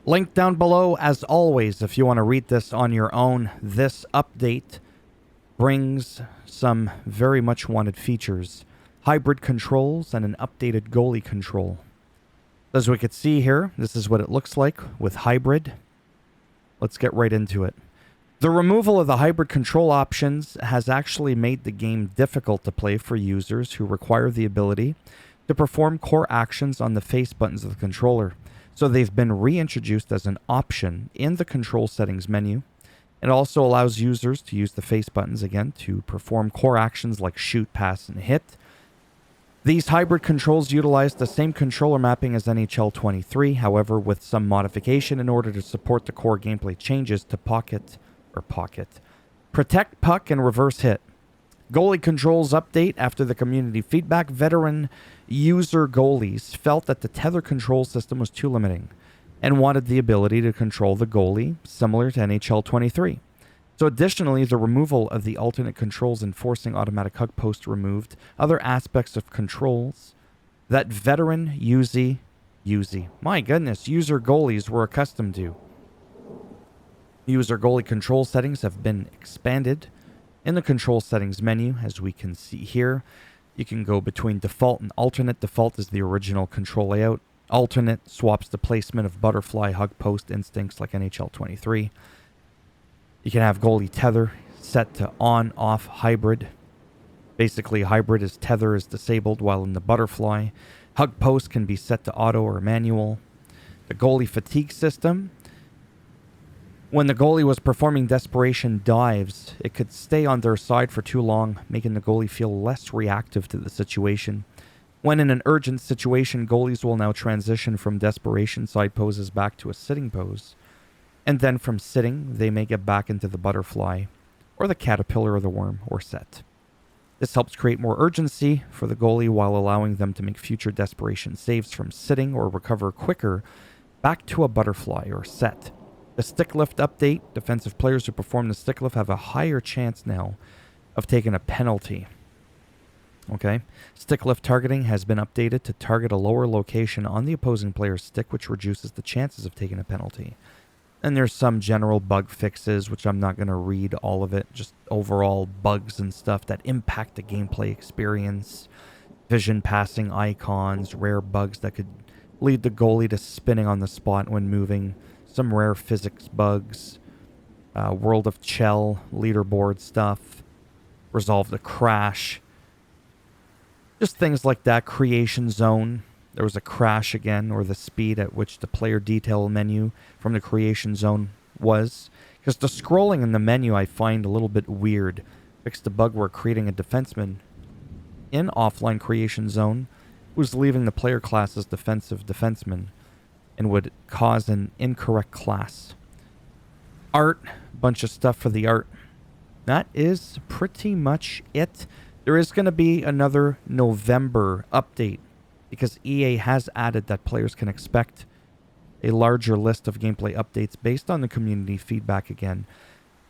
Link down below, as always, if you want to read this on your own. This update brings some very much wanted features. Hybrid controls and an updated goalie control. As we could see here, this is what it looks like with hybrid. Let's get right into it. The removal of the hybrid control options has actually made the game difficult to play for users who require the ability to perform core actions on the face buttons of the controller. So they've been reintroduced as an option in the control settings menu. It also allows users to use the face buttons again to perform core actions like shoot, pass, and hit. These hybrid controls utilize the same controller mapping as NHL 23, however with some modification in order to support the core gameplay changes to protect, puck, and reverse hit. Goalie controls update. After the community feedback, veteran user goalies felt that the tether control system was too limiting and wanted the ability to control the goalie similar to NHL 23. So additionally, the removal of the alternate controls enforcing automatic hug post removed other aspects of controls that veteran user goalies were accustomed to. User goalie control settings have been expanded. In the control settings menu, as we can see here, you can go between default and alternate. Default is the original control layout. Alternate swaps the placement of butterfly hug post instincts like NHL 23. You can have goalie tether set to on, off, hybrid. Basically, hybrid is tether is disabled, while in the butterfly, hug post can be set to auto or manual. The goalie fatigue system. When the goalie was performing desperation dives, it could stay on their side for too long, making the goalie feel less reactive to the situation. When in an urgent situation, goalies will now transition from desperation side poses back to a sitting pose. And then from sitting, they may get back into the butterfly, or the caterpillar or the worm, or set. This helps create more urgency for the goalie while allowing them to make future desperation saves from sitting or recover quicker back to a butterfly or set. The stick lift update. Defensive players who perform the stick lift have a higher chance now of taking a penalty. Okay. Stick lift targeting has been updated to target a lower location on the opposing player's stick, which reduces the chances of taking a penalty. And there's some general bug fixes, which I'm not going to read all of it, just overall bugs and stuff that impact the gameplay experience. Vision passing icons, rare bugs that could lead the goalie to spinning on the spot when moving. Some rare physics bugs, World of Chell, leaderboard stuff, resolve the crash, just things like that. Creation zone, there was a crash again, or the speed at which the player detail menu from the creation zone was. Because the scrolling in the menu I find a little bit weird. Fixed the bug where creating a defenseman in offline creation zone was leaving the player class as defensive defenseman and would cause an incorrect class. Art, bunch of stuff for the art. That is pretty much it. There is going to be another November update because EA has added that players can expect a larger list of gameplay updates based on the community feedback again.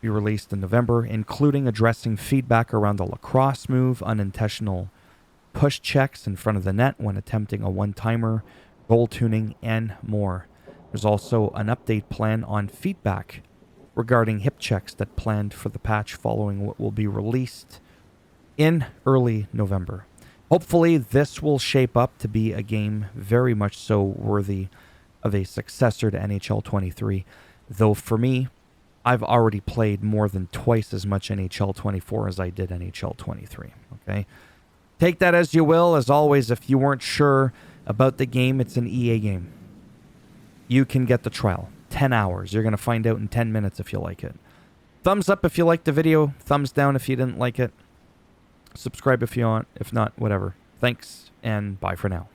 Be released in November, including addressing feedback around the lacrosse move, unintentional push checks in front of the net when attempting a one-timer, goal tuning, and more. There's also an update plan on feedback regarding hip checks that planned for the patch following what will be released in early November. Hopefully this will shape up to be a game very much so worthy of a successor to NHL 23, though for me, I've already played more than twice as much NHL 24 as I did NHL 23, okay? Take that as you will. As always, if you weren't sure about the game, it's an EA game. You can get the trial. 10 hours. You're going to find out in 10 minutes if you like it. Thumbs up if you liked the video. Thumbs down if you didn't like it. Subscribe if you want. If not, whatever. Thanks, and bye for now.